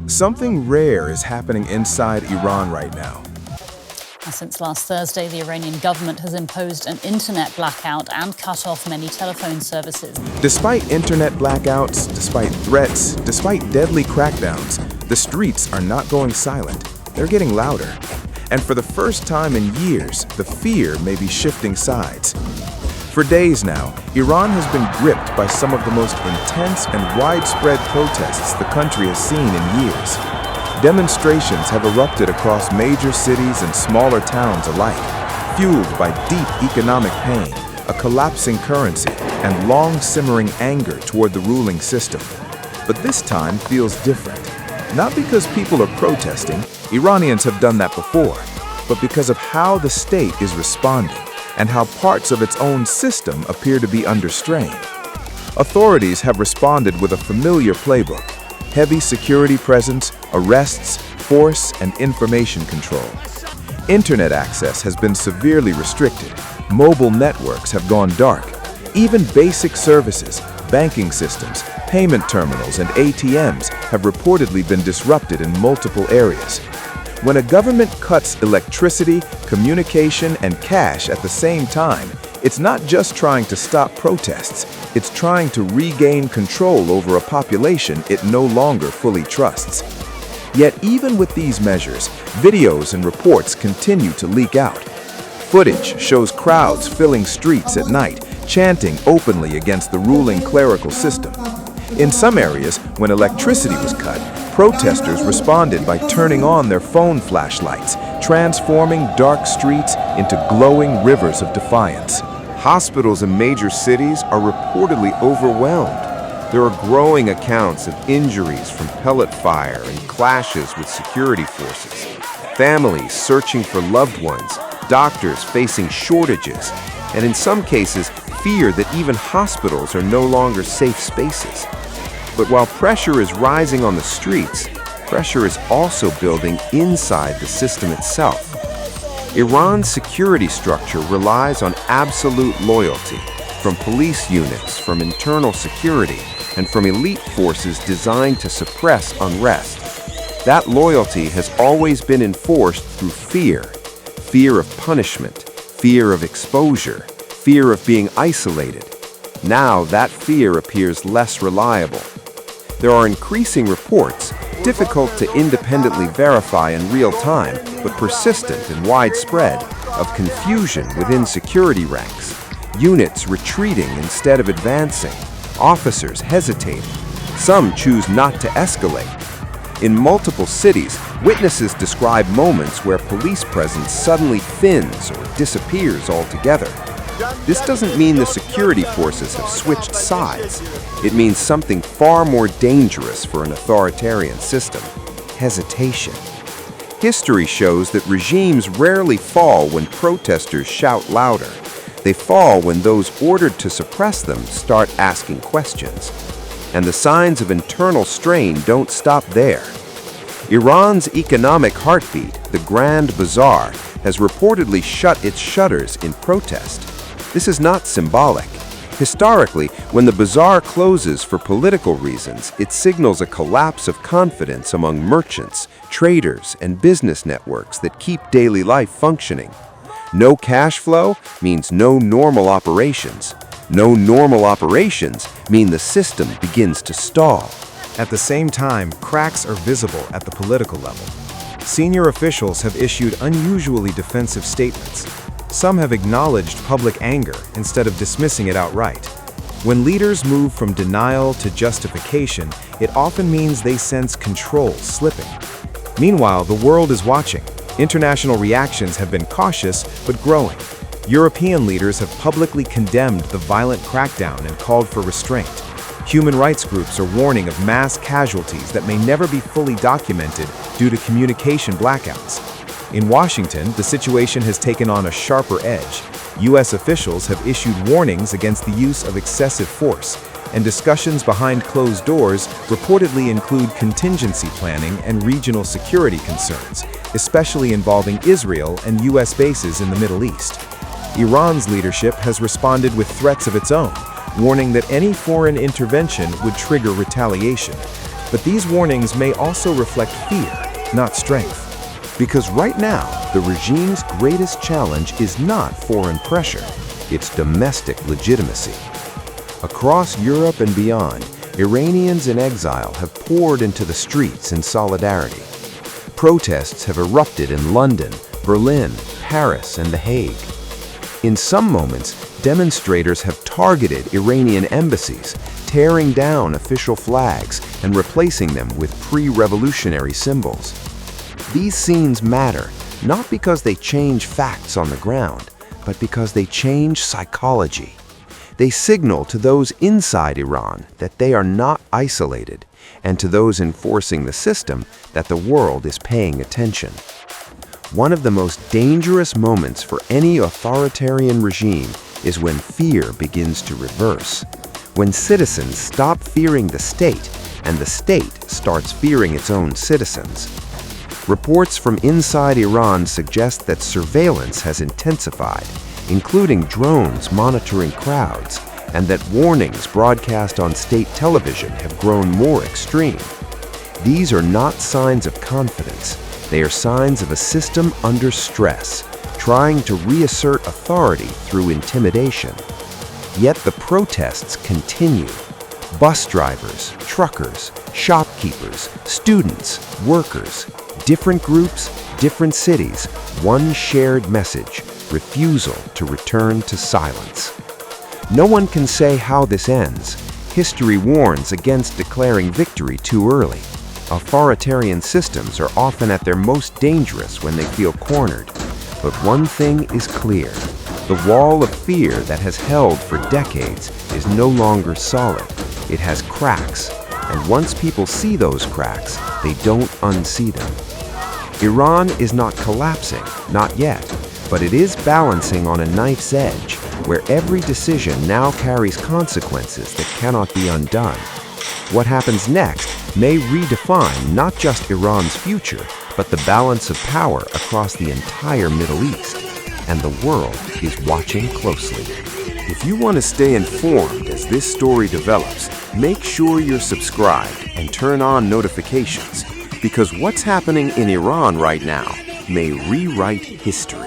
Something rare is happening inside Iran right now. Since last Thursday, the Iranian government has imposed an internet blackout and cut off many telephone services. Despite internet blackouts, despite threats, despite deadly crackdowns, the streets are not going silent. They're getting louder. And for the first time in years, the fear may be shifting sides. For days now, Iran has been gripped by some of the most intense and widespread protests the country has seen in years. Demonstrations have erupted across major cities and smaller towns alike, fueled by deep economic pain, a collapsing currency, and long-simmering anger toward the ruling system. But this time feels different. Not because people are protesting, Iranians have done that before, but because of how the state is responding and how parts of its own system appear to be under strain. Authorities have responded with a familiar playbook: heavy security presence, arrests, force, and information control. Internet access has been severely restricted. Mobile networks have gone dark. Even basic services, banking systems, payment terminals, and ATMs have reportedly been disrupted in multiple areas. When a government cuts electricity, communication, and cash at the same time, it's not just trying to stop protests, it's trying to regain control over a population it no longer fully trusts. Yet even with these measures, videos and reports continue to leak out. Footage shows crowds filling streets at night, chanting openly against the ruling clerical system. In some areas, when electricity was cut, protesters responded by turning on their phone flashlights, transforming dark streets into glowing rivers of defiance. Hospitals in major cities are reportedly overwhelmed. There are growing accounts of injuries from pellet fire and clashes with security forces. Families searching for loved ones, doctors facing shortages, and in some cases, fear that even hospitals are no longer safe spaces. But while pressure is rising on the streets, pressure is also building inside the system itself. Iran's security structure relies on absolute loyalty from police units, from internal security, and from elite forces designed to suppress unrest. That loyalty has always been enforced through fear. Fear of punishment, fear of exposure, fear of being isolated. Now that fear appears less reliable. There are increasing reports, difficult to independently verify in real time, but persistent and widespread, of confusion within security ranks. Units retreating instead of advancing, officers hesitating. Some choose not to escalate. In multiple cities, witnesses describe moments where police presence suddenly thins or disappears altogether. This doesn't mean the security forces have switched sides. It means something far more dangerous for an authoritarian system: hesitation. History shows that regimes rarely fall when protesters shout louder. They fall when those ordered to suppress them start asking questions. And the signs of internal strain don't stop there. Iran's economic heartbeat, the Grand Bazaar, has reportedly shut its shutters in protest. This is not symbolic. Historically, when the bazaar closes for political reasons, it signals a collapse of confidence among merchants, traders, and business networks that keep daily life functioning. No cash flow means no normal operations. No normal operations mean the system begins to stall. At the same time, cracks are visible at the political level. Senior officials have issued unusually defensive statements. Some have acknowledged public anger instead of dismissing it outright. When leaders move from denial to justification, it often means they sense control slipping. Meanwhile, the world is watching. International reactions have been cautious but growing. European leaders have publicly condemned the violent crackdown and called for restraint. Human rights groups are warning of mass casualties that may never be fully documented due to communication blackouts. In Washington, the situation has taken on a sharper edge. U.S. officials have issued warnings against the use of excessive force, and discussions behind closed doors reportedly include contingency planning and regional security concerns, especially involving Israel and U.S. bases in the Middle East. Iran's leadership has responded with threats of its own, warning that any foreign intervention would trigger retaliation. But these warnings may also reflect fear, not strength. Because right now, the regime's greatest challenge is not foreign pressure, it's domestic legitimacy. Across Europe and beyond, Iranians in exile have poured into the streets in solidarity. Protests have erupted in London, Berlin, Paris, and The Hague. In some moments, demonstrators have targeted Iranian embassies, tearing down official flags and replacing them with pre-revolutionary symbols. These scenes matter, not because they change facts on the ground, but because they change psychology. They signal to those inside Iran that they are not isolated, and to those enforcing the system that the world is paying attention. One of the most dangerous moments for any authoritarian regime is when fear begins to reverse. When citizens stop fearing the state and the state starts fearing its own citizens. Reports from inside Iran suggest that surveillance has intensified, including drones monitoring crowds, and that warnings broadcast on state television have grown more extreme. These are not signs of confidence. They are signs of a system under stress, trying to reassert authority through intimidation. Yet the protests continue. Bus drivers, truckers, shopkeepers, students, workers, different groups, different cities, one shared message: refusal to return to silence. No one can say how this ends. History warns against declaring victory too early. Authoritarian systems are often at their most dangerous when they feel cornered. But one thing is clear. The wall of fear that has held for decades is no longer solid. It has cracks, and once people see those cracks, they don't unsee them. Iran is not collapsing, not yet, but it is balancing on a knife's edge, where every decision now carries consequences that cannot be undone. What happens next may redefine not just Iran's future, but the balance of power across the entire Middle East. And the world is watching closely. If you want to stay informed as this story develops, make sure you're subscribed and turn on notifications, because what's happening in Iran right now may rewrite history.